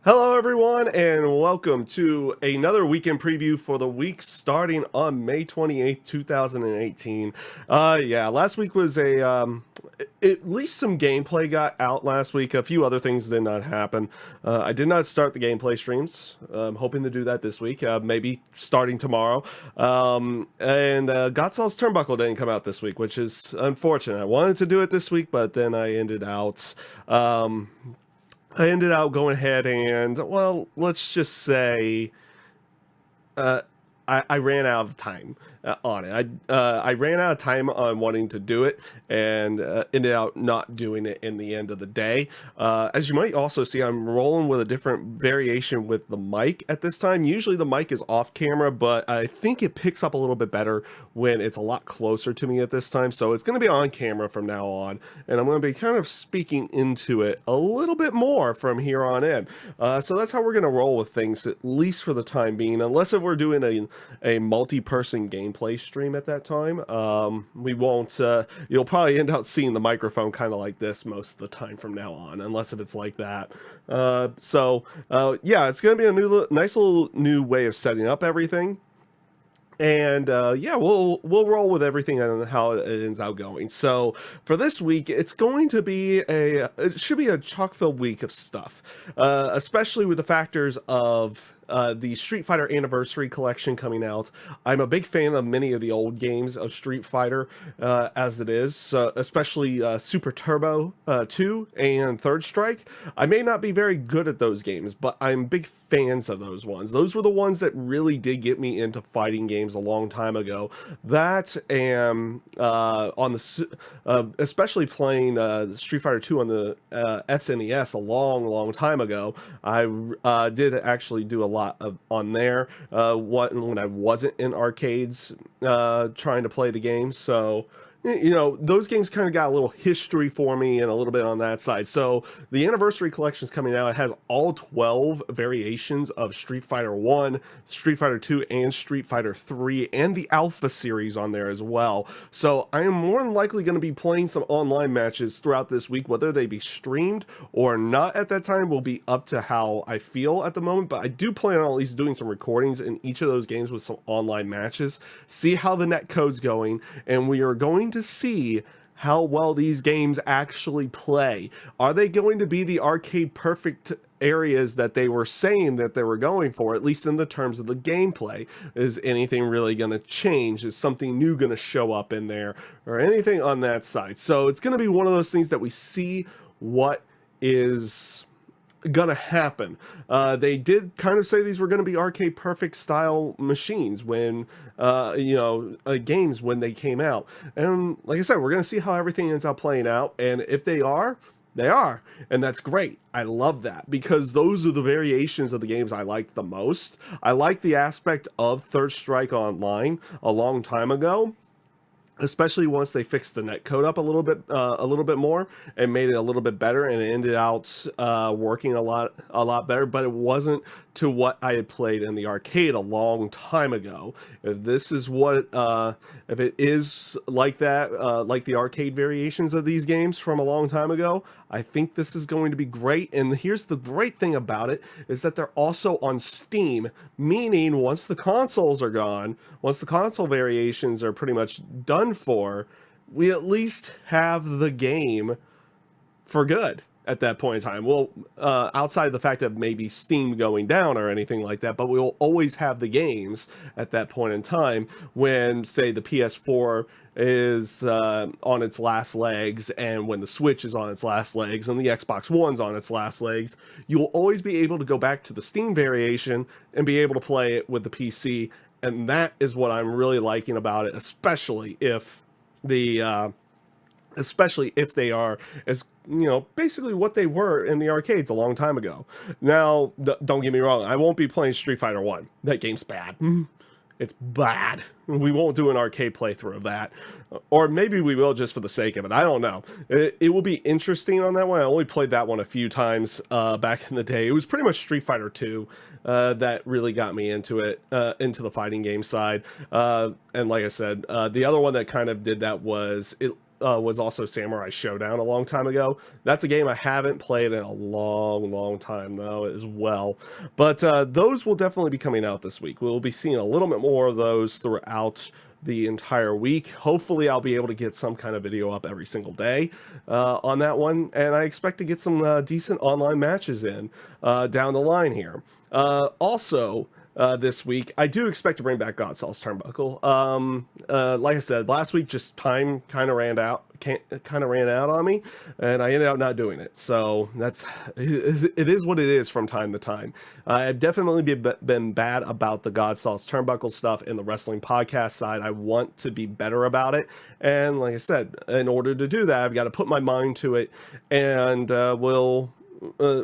Hello, everyone, and welcome to another weekend preview for the week starting on May 28th, 2018. Yeah, last week was at least some gameplay got out last week. A few other things did not happen. I did not start the gameplay streams. I'm hoping to do that this week, maybe starting tomorrow. And Godzall's Turnbuckle didn't come out this week, which is unfortunate. I wanted to do it this week, but then I ended out going ahead and, well, let's just say, uh, I ran out of time on it. I ran out of time on wanting to do it and ended up not doing it in the end of the day. As you might also see, I'm rolling with a different variation with the mic at this time. Usually the mic is off camera, but I think it picks up a little bit better when it's a lot closer to me at this time. So it's going to be on camera from now on, and I'm going to be kind of speaking into it a little bit more from here on in. So that's how we're going to roll with things, at least for the time being, unless if we're doing a multi-person gameplay stream at that time. We won't, you'll probably end up seeing the microphone kind of like this most of the time from now on, unless if it's like that. Yeah, it's going to be a nice little new way of setting up everything. And yeah, we'll roll with everything and how it ends out going. So for this week, it should be a chock-filled week of stuff, especially with the factors of the Street Fighter Anniversary Collection coming out. I'm a big fan of many of the old games of Street Fighter as it is, especially Super Turbo 2 and Third Strike. I may not be very good at those games, but I'm big fans of those ones. Those were the ones that really did get me into fighting games a long time ago. That and especially playing Street Fighter 2 on the SNES a long time ago. I did actually do a lot on there when I wasn't in arcades trying to play the game. So those games kind of got a little history for me and a little bit on that side. So the anniversary collection is coming out. It has all 12 variations of Street Fighter 1, Street Fighter 2, and Street Fighter 3, and the Alpha series on there as well. So I am more than likely going to be playing some online matches throughout this week. Whether they be streamed or not at that time will be up to how I feel at the moment. But I do plan on at least doing some recordings in each of those games with some online matches, see how the net code's going, and we are going to see how well these games actually play. Are they going to be the arcade perfect areas that they were saying that they were going for, at least in the terms of the gameplay? Is anything really going to change? Is something new going to show up in there or anything on that side? So it's going to be one of those things that we see what is gonna happen. They did kind of say these were gonna be arcade perfect style machines when games when they came out, and like I said, we're gonna see how everything ends up playing out, and if they are, they are, and that's great. I love that because those are the variations of the games I like the most. I like the aspect of Third Strike Online a long time ago, especially once they fixed the net code up a little bit more and made it a little bit better, and it ended out working a lot better. But it wasn't to what I had played in the arcade a long time ago. If this is what if it is like that, like the arcade variations of these games from a long time ago, I think this is going to be great. And here's the great thing about it is that they're also on Steam, meaning once the consoles are gone, once the console variations are pretty much done for, we at least have the game for good at that point in time. Well, outside of the fact of maybe Steam going down or anything like that, but we will always have the games at that point in time when, say, the PS4 is on its last legs, and when the Switch is on its last legs, and the Xbox One's on its last legs. You'll always be able to go back to the Steam variation and be able to play it with the PC, and that is what I'm really liking about it, especially if they are as basically what they were in the arcades a long time ago. Now, don't get me wrong, I won't be playing Street Fighter 1. That game's bad. It's bad. We won't do an arcade playthrough of that. Or maybe we will just for the sake of it. I don't know. It will be interesting on that one. I only played that one a few times back in the day. It was pretty much Street Fighter 2 that really got me into it, into the fighting game side. And like I said, the other one that kind of did that was was also Samurai Showdown a long time ago. That's a game I haven't played in a long time though as well. But those will definitely be coming out this week. We'll be seeing a little bit more of those throughout the entire week. Hopefully I'll be able to get some kind of video up every single day on that one, and I expect to get some decent online matches in down the line here. Also, this week, I do expect to bring back Godsoul's Turnbuckle. Like I said, last week just time kind of ran out on me, and I ended up not doing it. So it is what it is from time to time. I've definitely been bad about the Godsoul's Turnbuckle stuff in the wrestling podcast side. I want to be better about it, and like I said, in order to do that, I've got to put my mind to it, and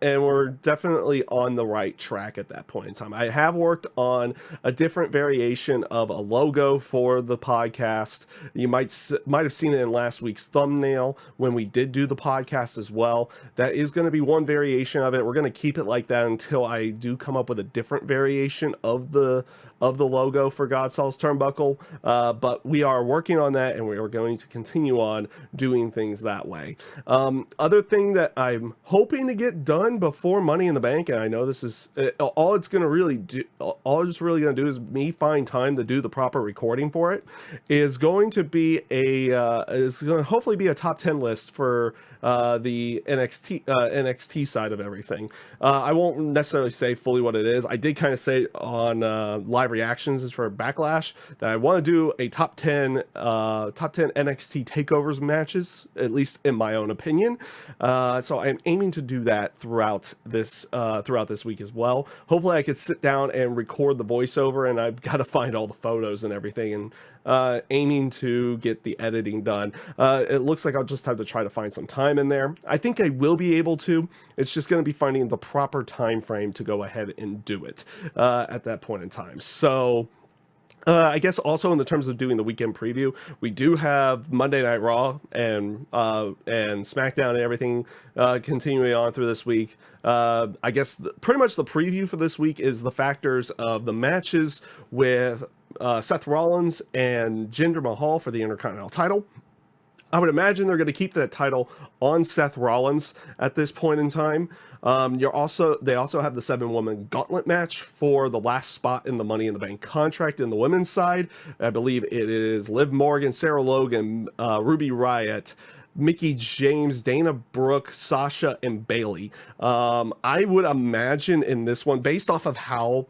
and we're definitely on the right track at that point in time. I have worked on a different variation of a logo for the podcast. You might have seen it in last week's thumbnail when we did do the podcast as well. That is going to be one variation of it. We're going to keep it like that until I do come up with a different variation of the logo for Godsoul's Turnbuckle. But we are working on that, and we are going to continue on doing things that way. Other thing that I'm hoping to get done before Money in the Bank, and I know this is all it's really going to do is me find time to do the proper recording for it, is going to be is going to hopefully be a top 10 list for the NXT side of everything. I won't necessarily say fully what it is. I did kind of say on live reactions for Backlash that I want to do a top 10 NXT takeovers matches, at least in my own opinion. So I'm aiming to do that throughout this week as well. Hopefully I could sit down and record the voiceover, and I've got to find all the photos and everything, and aiming to get the editing done. It looks like I'll just have to try to find some time in there. I think I will be able to. It's just going to be finding the proper time frame to go ahead and do it at that point in time. So I guess also in the terms of doing the weekend preview, we do have Monday Night Raw and SmackDown and everything continuing on through this week. I guess pretty much the preview for this week is the factors of the matches with Seth Rollins and Jinder Mahal for the Intercontinental title. I would imagine they're going to keep that title on Seth Rollins at this point in time. They also have the 7-woman gauntlet match for the last spot in the Money in the Bank contract in the women's side. I believe it is Liv Morgan, Sarah Logan, Ruby Riott, Mickie James, Dana Brooke, Sasha, and Bayley. I would imagine in this one, based off of how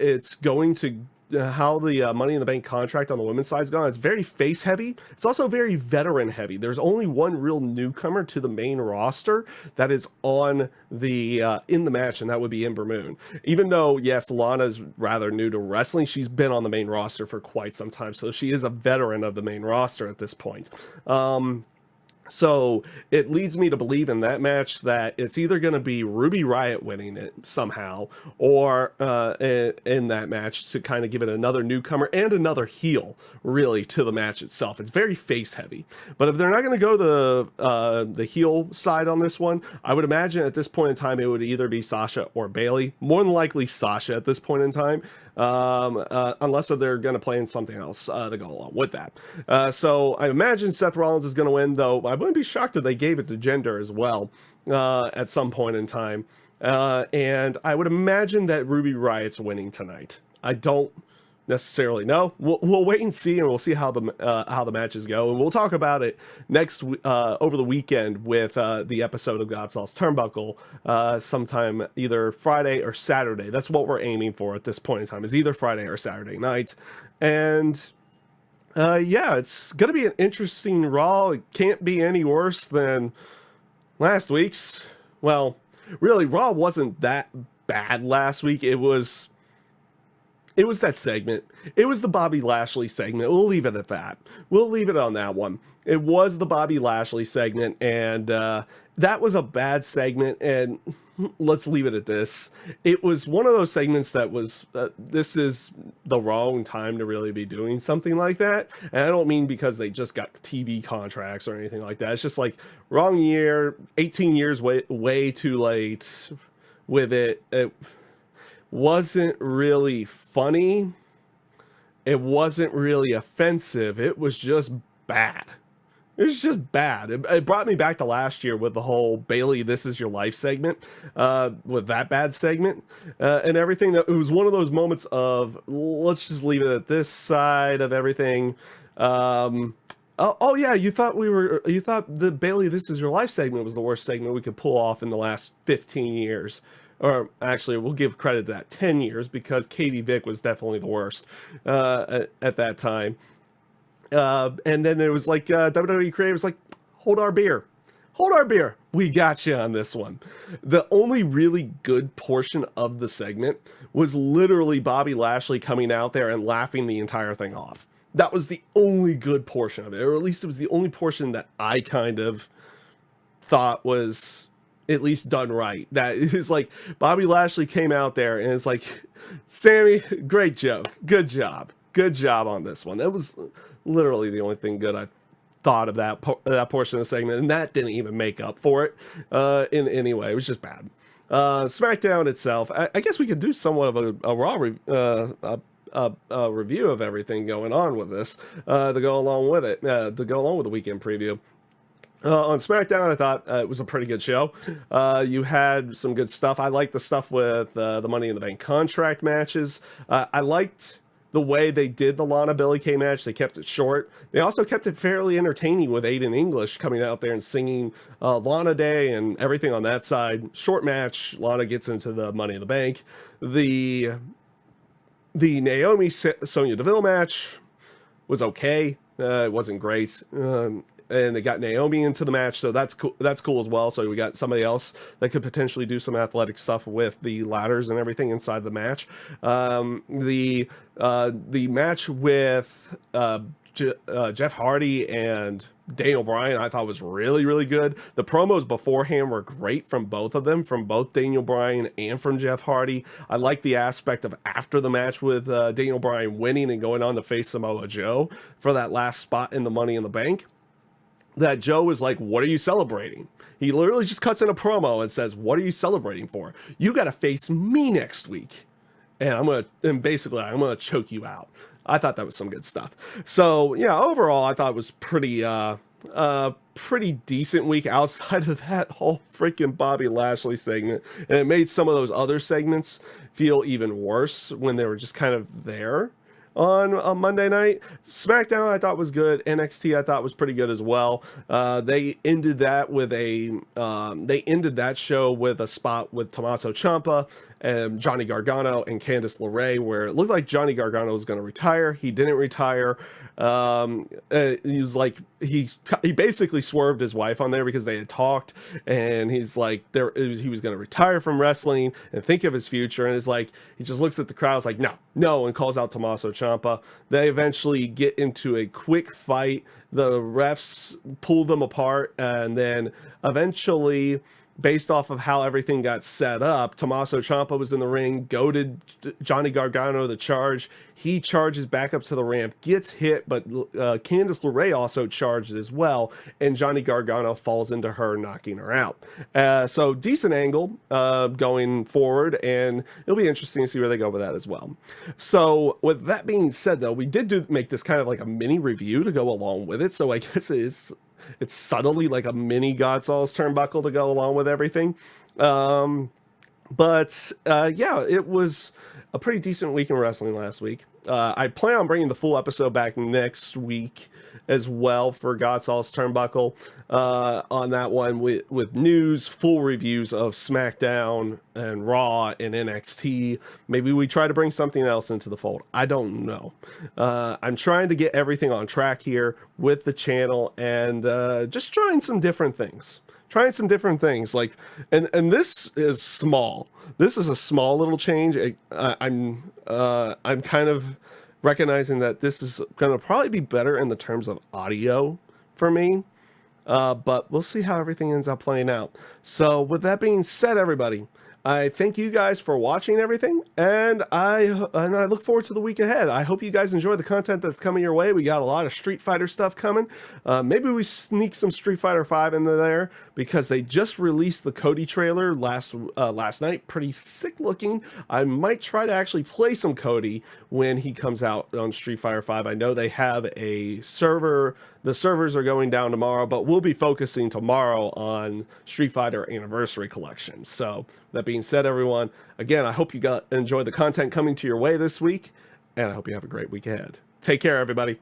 it's going to how the Money in the Bank contract on the women's side is going, it's very face heavy. It's also very veteran heavy. There's only one real newcomer to the main roster that is on the in the match, and that would be Ember Moon. Even though, yes, Lana's rather new to wrestling, she's been on the main roster for quite some time, so she is a veteran of the main roster at this point. So it leads me to believe in that match that it's either going to be Ruby Riott winning it somehow, or in that match to kind of give it another newcomer and another heel, really, to the match itself. It's very face heavy. But if they're not going to go the heel side on this one, I would imagine at this point in time it would either be Sasha or Bayley. More than likely Sasha at this point in time. Unless they're going to play in something else to go along with that. So I imagine Seth Rollins is going to win, though I wouldn't be shocked if they gave it to Jinder as well at some point in time. And I would imagine that Ruby Riott's winning tonight. I don't necessarily know. We'll wait and see, and we'll see how the matches go, and we'll talk about it next over the weekend with the episode of Godsoul's Turnbuckle sometime either Friday or Saturday. That's what we're aiming for at this point in time, is either Friday or Saturday night. And yeah, it's gonna be an interesting Raw. It can't be any worse than last week's. Well, really, Raw wasn't that bad last week. It was that segment. It was the Bobby Lashley segment. We'll leave it at that. We'll leave it on that one. It was the Bobby Lashley segment, and that was a bad segment, and let's leave it at this. It was one of those segments that was, this is the wrong time to really be doing something like that. And I don't mean because they just got TV contracts or anything like that. It's just like, wrong year, 18 years way too late with it. It wasn't really funny. It wasn't really offensive. It was just bad. It was just bad. It brought me back to last year with the whole Bailey, this is your life segment, with that bad segment, and everything. It was one of those moments of, let's just leave it at this side of everything. Oh yeah, you thought the Bailey, this is your life segment was the worst segment we could pull off in the last 15 years. Or actually, we'll give credit to that 10 years, because Katie Vick was definitely the worst at that time. And then it was like WWE Creative was like, hold our beer. We got you on this one. The only really good portion of the segment was literally Bobby Lashley coming out there and laughing the entire thing off. That was the only good portion of it, or at least it was the only portion that I kind of thought was at least done right. That is like Bobby Lashley came out there and it's like, Sammy, great joke, good job on this one. That was literally the only thing good I thought of that portion of the segment, and that didn't even make up for it in any way. It was just bad. SmackDown itself, I guess we could do somewhat of a Raw review of everything going on with this to go along with it, to go along with the weekend preview. On SmackDown, I thought it was a pretty good show. You had some good stuff. I liked the stuff with the Money in the Bank contract matches. I liked the way they did the Lana Billie Kay match. They kept it short. They also kept it fairly entertaining with Aiden English coming out there and singing Lana Day and everything on that side. Short match. Lana gets into the Money in the Bank. The Naomi Sonya Deville match was okay. It wasn't great. And they got Naomi into the match, so that's cool. That's cool as well. So we got somebody else that could potentially do some athletic stuff with the ladders and everything inside the match. The match with Jeff Hardy and Daniel Bryan, I thought was really, really good. The promos beforehand were great from both of them, from both Daniel Bryan and from Jeff Hardy. I like the aspect of after the match with Daniel Bryan winning and going on to face Samoa Joe for that last spot in the Money in the Bank. That Joe was like, what are you celebrating? He literally just cuts in a promo and says, what are you celebrating for? You got to face me next week. And I'm going to choke you out. I thought that was some good stuff. So yeah, overall, I thought it was pretty decent week outside of that whole freaking Bobby Lashley segment. And it made some of those other segments feel even worse when they were just kind of there. On Monday night, SmackDown I thought was good. NXT I thought was pretty good as well. They ended that show with a spot with Tommaso Ciampa and Johnny Gargano and Candice LeRae, where it looked like Johnny Gargano was going to retire. He didn't retire. He was like, he basically swerved his wife on there because they had talked, and he's like, he was going to retire from wrestling and think of his future. And it's like, he just looks at the crowd, like, no, and calls out Tommaso Ciampa. They eventually get into a quick fight. The refs pull them apart, and then eventually, based off of how everything got set up, Tommaso Ciampa was in the ring, goaded Johnny Gargano to charge. He charges back up to the ramp, gets hit, but Candice LeRae also charged as well, and Johnny Gargano falls into her, knocking her out. So decent angle going forward, and it'll be interesting to see where they go with that as well. So with that being said, though, we did make this kind of like a mini review to go along with it, so I guess it's subtly like a mini Godsal's turnbuckle to go along with everything. Yeah, it was a pretty decent week in wrestling last week. I plan on bringing the full episode back next week as well for Godsal's turnbuckle on that one with news, full reviews of SmackDown and Raw and NXT. Maybe we try to bring something else into the fold. I don't know. I'm trying to get everything on track here with the channel, and just trying some different things. Like, and this is small. This is a small little change. I'm kind of recognizing that this is going to probably be better in the terms of audio for me. But we'll see how everything ends up playing out. So with that being said, everybody, I thank you guys for watching everything, and I look forward to the week ahead. I hope you guys enjoy the content that's coming your way. We got a lot of Street Fighter stuff coming. Maybe we sneak some Street Fighter 5 into there, because they just released the Cody trailer last night. Pretty sick looking. I might try to actually play some Cody when he comes out on Street Fighter 5. I know they have a server the servers are going down tomorrow, but we'll be focusing tomorrow on Street Fighter Anniversary Collection. So that being said, everyone, again, I hope you enjoy the content coming to your way this week, and I hope you have a great week ahead. Take care, everybody.